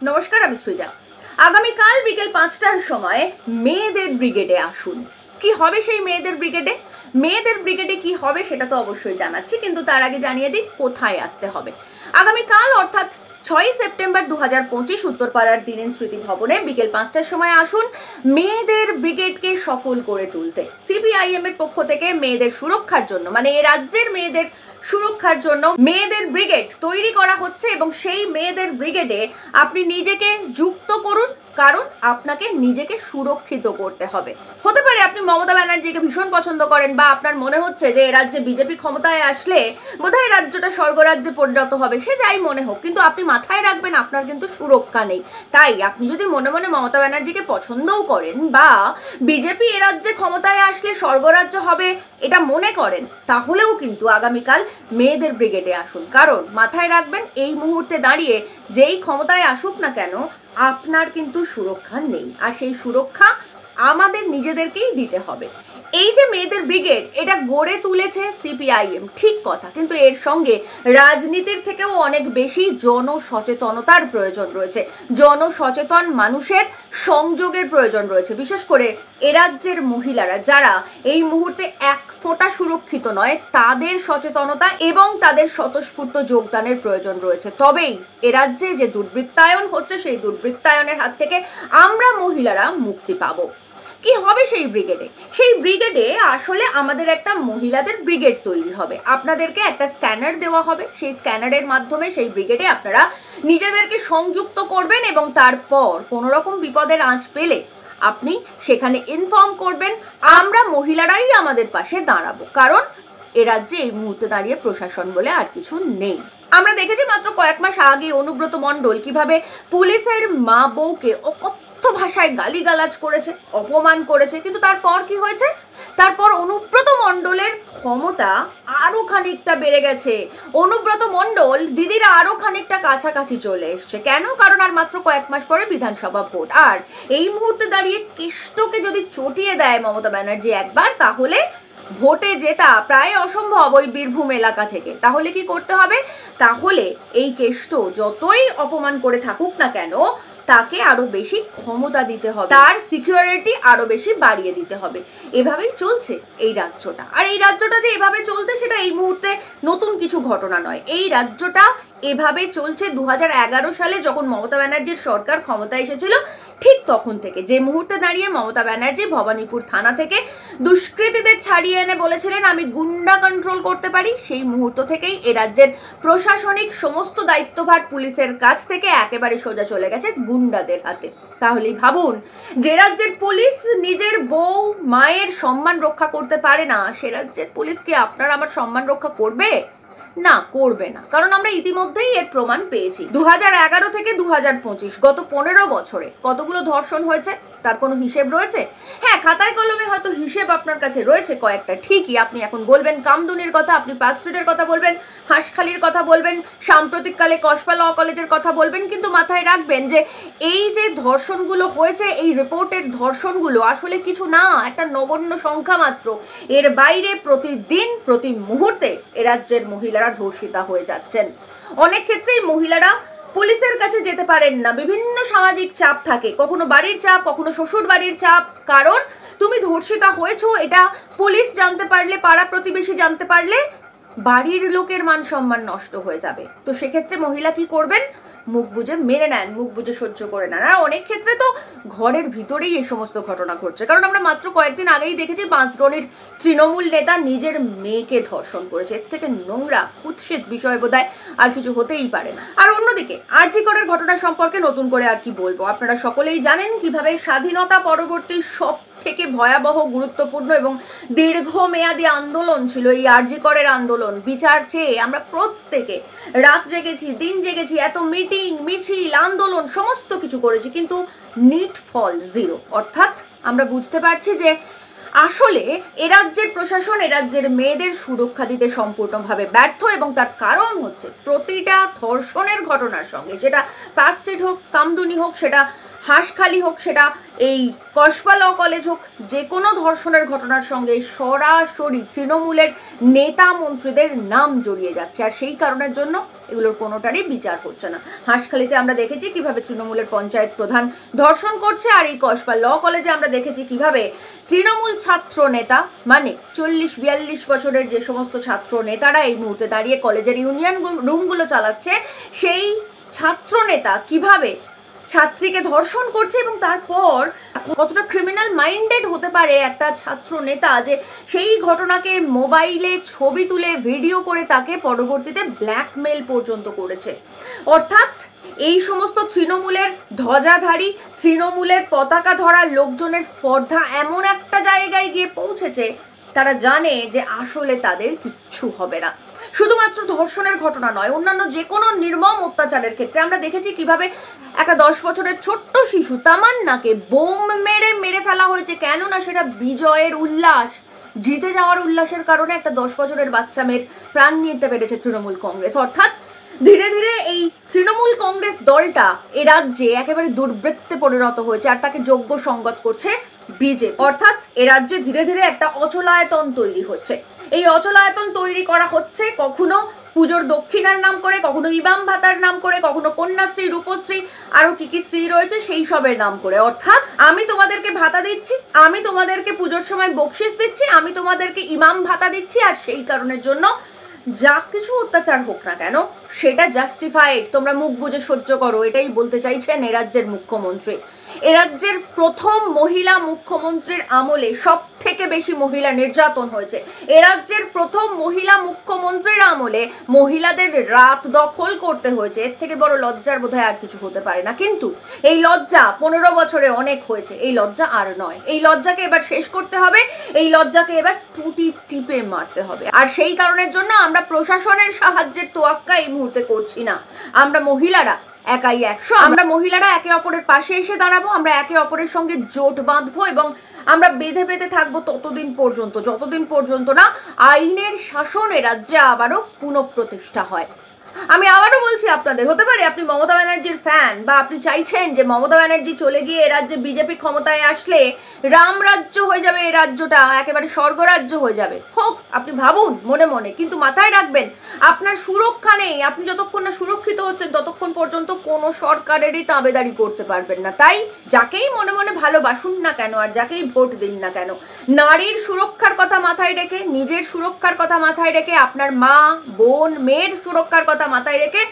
নমস্কার, আমি সৃজা। আগামীকাল বিকেল 5টার সময় মেয়েদের ব্রিগেডে আসুন। কি হবে সেই মেয়েদের ব্রিগেডে? মেয়েদের ব্রিগেডে কি হবে সেটা তো অবশ্যই জানাচ্ছি, কিন্তু তার আগে জানিয়ে দিই কোথায় আসতে হবে। আগামীকাল অর্থাৎ 6 সেপ্টেম্বর 2025 উত্তরপাড়ার দিনেন স্মৃতি ভবনে বিকেল 5টার সময় আসুন মেয়েদের ব্রিগেডকে সফল করে তুলতে। সিপিআইএম এর পক্ষ থেকে মেয়েদের সুরক্ষার জন্য, মানে এই রাজ্যের মেয়েদের সুরক্ষার জন্য মেয়েদের ব্রিগেড তৈরি করা হচ্ছে এবং সেই মেয়েদের ব্রিগেডে আপনি নিজেকে যুক্ত করুন, কারণ আপনাকে নিজেকে সুরক্ষিত করতে হবে। হতে পারে আপনি মমতা ব্যানার্জিকে ভীষণ পছন্দ করেন, বা আপনার মনে হচ্ছে যে রাজ্যে বিজেপি ক্ষমতায় আসলে বোধহয় রাজ্যটা স্বর্গরাজ্যে পরিণত হবে। সে যাই মনে হোক, কিন্তু আপনি মাথায় রাখবেন আপনার কিন্তু সুরক্ষা নেই। তাই আপনি যদি মনে মনে মমতা ব্যানার্জিকে পছন্দও করেন, বা বিজেপি এ রাজ্যে ক্ষমতায় আসলে স্বর্গরাজ্য হবে এটা মনে করেন, তাহলেও কিন্তু আগামীকাল মেয়েদের ব্রিগেডে আসুন। কারণ মাথায় রাখবেন, এই মুহূর্তে দাঁড়িয়ে যেই ক্ষমতায় আসুক না কেন, আপনার কিন্তু সুরক্ষা নেই, আর সেই সুরক্ষা আমাদের নিজেদেরকেই দিতে হবে। এই যে মেয়েদের ব্রিগেড, এটা গড়ে তুলেছে সিপিআইএম, ঠিক কথা, কিন্তু এর সঙ্গে রাজনীতির থেকেও অনেক বেশি জনসচেতনতার প্রয়োজন রয়েছে। জনসচেতন মানুষের সংযোগের প্রয়োজন রয়েছে। বিশেষ করে এ রাজ্যের মহিলারা যারা এই মুহূর্তে এক ফোঁটা সুরক্ষিত নয়, তাদের সচেতনতা এবং তাদের স্বতঃস্ফূর্ত যোগদানের প্রয়োজন রয়েছে। তবেই এ রাজ্যে যে দুর্বৃত্তায়ন হচ্ছে, সেই দুর্বৃত্তায়নের হাত থেকে আমরা মহিলারা মুক্তি পাবো। কি হবে সেই ব্রিগেডে? সেই ব্রিগেডে আসলে আমাদের একটা মহিলাদের ব্রিগেড তৈরি হবে। আপনাদেরকে একটা স্ক্যানার দেওয়া হবে, সেই স্ক্যানারের মাধ্যমে সেই ব্রিগেডে আপনারা নিজেদেরকে সংযুক্ত করবেন এবং তারপর কোনো রকম বিপদের আঁচ পেলে আপনি সেখানে ইনফর্ম করবেন। আমরা মহিলারাই আমাদের পাশে দাঁড়াবো, কারণ এ রাজ্যে এই মুহূর্তে দাঁড়িয়ে প্রশাসন বলে আর কিছু নেই। আমরা দেখেছি মাত্র কয়েক মাস আগে অনুব্রত মণ্ডল কিভাবে পুলিশের মা বউকে ভাষায় গালিগালাজ করেছে, অপমান করেছে, কিন্তু তারপর কি হয়েছে? তারপর অনুব্রত মণ্ডলের ক্ষমতা আরো খানিকটা বেড়ে গেছে। অনুব্রত মণ্ডল দিদিরা আরো খানিকটা কাছাকাছি চলে এসছে। কেন? কারণ আর মাত্র কয়েক মাস পরে বিধানসভা ভোট, আর এই মুহূর্তে দাঁড়িয়ে কেষ্টকে যদি চটিয়ে দেয় মমতা ব্যানার্জি একবার, তাহলে ভোটে জেতা প্রায় অসম্ভব ওই বীরভূম এলাকা থেকে। তাহলে কি করতে হবে? তাহলে এই কেষ্ট যতই অপমান করে থাকুক না কেন, তাকে আরো বেশি ক্ষমতা দিতে হবে, তার সিকিউরিটি আরো বেশি বাড়িয়ে দিতে হবে। এভাবেই চলছে এই রাজ্যটা। আর এই রাজ্যটা যে এভাবে চলছে সেটা এই মুহূর্তে নতুন কিছু ঘটনা নয়। এই রাজ্যটা এভাবে চলছে 2011 সালে যখন মমতা ব্যানার্জির সরকার ক্ষমতায় এসেছিল, ঠিক তখন থেকে। যে মুহূর্তে দাঁড়িয়ে মমতা ব্যানার্জি ভবানীপুর থানা থেকে দুষ্কৃতীদের ছাড়িয়ে এনে বলেছিলেন আমি গুন্ডা কন্ট্রোল করতে পারি, সেই মুহূর্ত থেকেই এ রাজ্যের প্রশাসনিক সমস্ত দায়িত্বভার পুলিশের কাছ থেকে একেবারে সোজা চলে গেছে গুন্ডাদের হাতে। তাহলেই ভাবুন, যে রাজ্যের পুলিশ নিজের বউ মায়ের সম্মান রক্ষা করতে পারে না, সে রাজ্যের পুলিশ কি আপনার আমার সম্মান রক্ষা করবে? না, করবে না। কারণ আমরা ইতিমধ্যেই এর প্রমাণ পেয়েছি। 2011 থেকে 2025 গত 15 বছরে কতগুলো ধর্ষণ হয়েছে তার কোনো হিসেব রয়েছে? হ্যাঁ, খাতায় কলমে হয়তো হিসেব আপনার কাছে রয়েছে কয়েকটা, ঠিকই। আপনি এখন বলবেন কামদুনির কথা, আপনি পার্ক স্ট্রিটের কথা বলবেন, হাঁসখালির কথা বলবেন, সাম্প্রতিককালে কসবা ল কলেজের কথা বলবেন, কিন্তু মাথায় রাখবেন যে এই যে ধর্ষণগুলো হয়েছে, এই রিপোর্টের ধর্ষণগুলো আসলে কিছু না, একটা নগণ্য সংখ্যা মাত্র। এর বাইরে প্রতিদিন প্রতি মুহূর্তে এ রাজ্যের মহিলারা ধর্ষিতা হয়ে যাচ্ছেন। অনেক ক্ষেত্রেই মহিলারা পুলিশের কাছে যেতে পারেন না, বিভিন্ন সামাজিক চাপ থাকে, কখনো বাড়ির চাপ, কখনো শ্বশুর বাড়ির চাপ। কারণ তুমি ধর্ষিতা হয়েছো এটা পুলিশ জানতে পারলে, পাড়া প্রতিবেশী জানতে পারলে বাড়ির লোকের মান সম্মান নষ্ট হয়ে যাবে। তো সেক্ষেত্রে মহিলা কি করবেন? মুখ বুঝে মেনে নেন, মুখ বুঝে সহ্য করে নেন। আর অনেক ক্ষেত্রে তো ঘরের ভিতরেই এই সমস্ত ঘটনা ঘটছে। কারণ আমরা মাত্র কয়েকদিন আগেই দেখেছি বাঁশদ্রোণীর তৃণমূল নেতা নিজের মেয়েকে ধর্ষণ করেছে। এর থেকে নোংরা কুৎসিত বিষয় বোধহয় আর কিছু হতেই পারে না। আর অন্যদিকে আরজি করের ঘটনা সম্পর্কে নতুন করে আর কি বলবো, আপনারা সকলেই জানেন কিভাবে স্বাধীনতা পরবর্তী সব থেকে ভয়াবহ, গুরুত্বপূর্ণ এবং দীর্ঘমেয়াদী আন্দোলন ছিল এই আরজি করের আন্দোলন। বিচার চেয়ে আমরা প্রত্যেকে রাত জেগেছি, দিন জেগেছি, এত মিটিং, মিছিল, আন্দোলন সমস্ত কিছু করেছি, কিন্তু নিট ফল জিরো। অর্থাৎ আমরা বুঝতে পারছি যে আসলে এ রাজ্যের প্রশাসন এ রাজ্যের মেয়েদের সুরক্ষা দিতে সম্পূর্ণভাবে ব্যর্থ, এবং তার কারণ হচ্ছে প্রতিটা ধর্ষণের ঘটনার সঙ্গে, সেটা পার্ক স্ট্রিট হোক, কামদুনি হোক, সেটা হাঁসখালি হোক, সেটা এই কসবা ল কলেজ হোক, যে কোনো ধর্ষণের ঘটনার সঙ্গে সরাসরি তৃণমূলের নেতা মন্ত্রীদের নাম জড়িয়ে যাচ্ছে। আর সেই কারণের জন্য এ এগুলোর কোনোটারই বিচার হচ্ছে না। হাঁসখালিতে আমরা দেখেছি কিভাবে তৃণমূলের পঞ্চায়েত প্রধান ধর্ষণ করছে, আর এই কসবা ল কলেজে আমরা দেখেছি কিভাবে তৃণমূল ছাত্র নেতা, মানে 40-42 বছরের যে সমস্ত ছাত্র নেতারা এই মুহূর্তে দাঁড়িয়ে কলেজের ইউনিয়ন রুমগুলো চালাচ্ছে, সেই ছাত্র নেতা কিভাবে ছাত্রীকে ধর্ষণ করছে, এবং তারপর কতটা ক্রিমিনাল মাইন্ডেড হতে পারে একটা ছাত্র নেতা যে সেই ঘটনাকে মোবাইলে ছবি তুলে ভিডিও করে তাকে পরবর্তীতে ব্ল্যাকমেল পর্যন্ত করেছে। অর্থাৎ এই সমস্ত তৃণমূলের ধ্বজাধারী, তৃণমূলের পতাকা ধরা লোকজনের স্পর্ধা এমন একটা জায়গায় গিয়ে পৌঁছেছে, তারা জানে যে আসলে তাদের কিচ্ছু হবে না। শুধুমাত্র ধর্ষণের ঘটনা নয়, অন্যান্য যে কোনো নির্মম অত্যাচারের ক্ষেত্রে আমরা দেখেছি কিভাবে একটা 10 বছরের ছোট্ট শিশু তামান্নাকে বোম মেরে ফেলা হয়েছে, কেননা সেটা বিজয়ের উল্লাস, জিতে যাওয়ার উল্লাসের কারণে একটা 10 বছরের বাচ্চা মেয়ের প্রাণ নিতে পেরেছে তৃণমূল কংগ্রেস। অর্থাৎ ধীরে ধীরে এই তৃণমূল কংগ্রেস দলটা এ রাজ্যে একেবারে দুর্বৃত্তে পরিণত হয়েছে, আর তাকে যোগ্য সঙ্গত করছে বিজেপি। অর্থাৎ এ রাজ্যে ধীরে ধীরে একটা অচলায়তন তৈরি হচ্ছে। এই অচলায়তন তৈরি করা হচ্ছে কখনো পুজোর দক্ষিণার নাম করে, কখনো ইমাম ভাতার নাম করে, কখনো কন্যাশ্রী, রূপশ্রী, আরো কি কি শ্রী রয়েছে সেই সবের নাম করে। অর্থাৎ আমি তোমাদেরকে ভাতা দিচ্ছি, আমি তোমাদেরকে পুজোর সময় বকশিস দিচ্ছি, আমি তোমাদেরকে ইমাম ভাতা দিচ্ছি, আর সেই কারণের জন্য যা কিছু অত্যাচার হোক না কেন সেটা জাস্টিফাইড, তোমরা মুখ বুজে সহ্য করো, এটাই বলতে চাইছেন এ রাজ্যের মুখ্যমন্ত্রী। এ রাজ্যের প্রথম মহিলা মুখ্যমন্ত্রীর আমলে সব থেকে বেশি মহিলা নির্যাতন হয়েছে। এ রাজ্যের প্রথম মহিলা মুখ্যমন্ত্রীর আমলে মহিলাদের রাত দখল করতে হয়েছে। এর থেকে বড় লজ্জার বোধহয় আর কিছু হতে পারে না। কিন্তু এই লজ্জা 15 বছরে অনেক হয়েছে, এই লজ্জা আর নয়। এই লজ্জাকে এবার শেষ করতে হবে, এই লজ্জাকে এবার টুটি টিপে মারতে হবে। আর সেই কারণের জন্য আমরা প্রশাসনের সাহায্যের তোয়াক্কা এই মুহূর্তে করছি না। আমরা মহিলারা একাই 100, আমরা মহিলারা একে অপরের পাশে এসে দাঁড়াবো, আমরা একে অপরের সঙ্গে জোট বাঁধবো, এবং আমরা বেঁধে থাকবো ততদিন পর্যন্ত যতদিন পর্যন্ত না আইনের শাসন এ রাজ্যে আবারও পুনঃপ্রতিষ্ঠা হয়। আমি আবারও বলছি আপনাদের, হতে পারে আপনি মমতা ব্যানার্জির ফ্যান, বা আপনি চাইছেন যে মমতা ব্যানার্জি চলে গিয়ে এ রাজ্যে বিজেপি ক্ষমতায় আসলে রাম রাজ্য হয়ে যাবে, এ রাজ্যটা একেবারে স্বর্গরাজ্য হয়ে যাবে। হোক, আপনি ভাবুন মনে মনে, কিন্তু মাথায় রাখবেন আপনার সুরক্ষা নেই। আপনি যতক্ষণ না সুরক্ষিত হচ্ছেন ততক্ষণ পর্যন্ত কোনো সরকারেরই তাবেদারি করতে পারবেন না। তাই যাকেই মনে মনে ভালোবাসুন না কেন, আর যাকেই ভোট দিন না কেন, নারীর সুরক্ষার কথা মাথায় রেখে, নিজের সুরক্ষার কথা মাথায় রেখে, আপনার মা, বোন, মেয়ের সুরক্ষার কথা মাথায় রেখে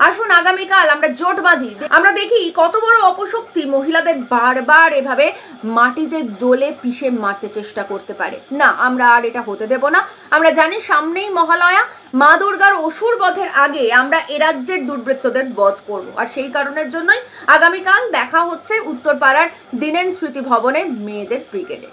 আসুন আগামীকাল আমরা জোট বাঁধি। আমরা দেখি কত বড় অপশক্তি মহিলাদের বারবার এভাবে মাটিতে দোলে পিষে মারতে চেষ্টা করতে পারে। না, আমরা আর এটা হতে দেব না। আমরা জানি সামনেই মহালয়া, মা দুর্গার অসুর বধের আগে আমরা এ রাজ্যের দুর্বৃত্তদের বধ করব, আর সেই কারণের জন্যই আগামীকাল দেখা হচ্ছে উত্তরপাড়ার দিনেন স্মৃতি ভবনে মেয়েদের ব্রিগেডে।